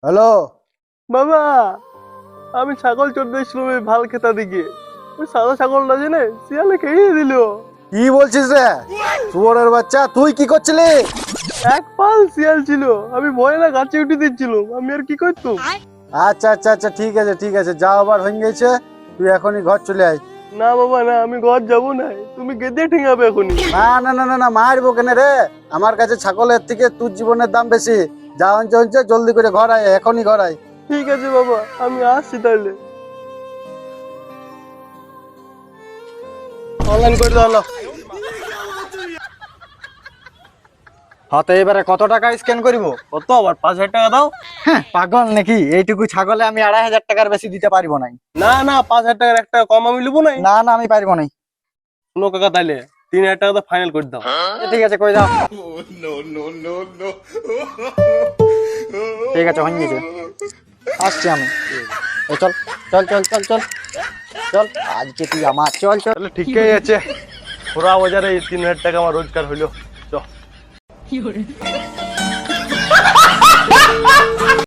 Hello বাবা, আমি ছাগল চড়তে এসেছিলাম এই ভাল খেতা দিকে। ওই সাদা ছাগলটা জেনে শিয়ালে খেয়ে দিল। কি বলছিস রে শুয়োরের বাচ্চা, তুই কি করছিলি? এক পাল শিয়াল ছিল, আমি ভয়ে না গাছে উঠে দিচ্ছিলাম। আমি আর কি করতো? আচ্ছা আচ্ছা আচ্ছা, ঠিক আছে ঠিক আছে, যা আবার হয়ে গেছে, তুই এখনই ঘর চলে আয়। না বাবা না, আমি ঘর যাবো না, তুমি গেদে ঠিঙাবে এখনই। না না না না না, মারবো কেন রে? আমার কাছে ছাগলের থেকে তোর জীবনের দাম বেশি। যা হচ্ছে হচ্ছে, জলদি করে ঘর আয়, এখনই ঘর আয়। ঠিক আছে বাবা, আমি আসছি তাহলে। অনলাইন করে দাও। হাতে এবারে কত টাকা স্ক্যান করিব? কত আবার 5,000 টাকা দাও। হ্যাঁ, পাগল নাকি? এইটুকু ছাগলে আমি 2,500 টাকার বেশি দিতে পারবো নাই। না না, 5,000 টাকার 1 টাকা কম আমি লিবো নাই। না না, আমি পারবো নাই। শুনো কাকা, তাইলে 3,000 টাকা তো ফাইনাল করে দাও। ঠিক আছে, কই দাও। ঠিক আছে, হয়ে গেছে, আসছি আমি। এই চল চল চল চল চল চল, আজকে তুই আমার, চল চল। তাহলে ঠিকই আছে, পুরা বাজারে 3,000 টাকা আমার রোজগার হইলো। চ।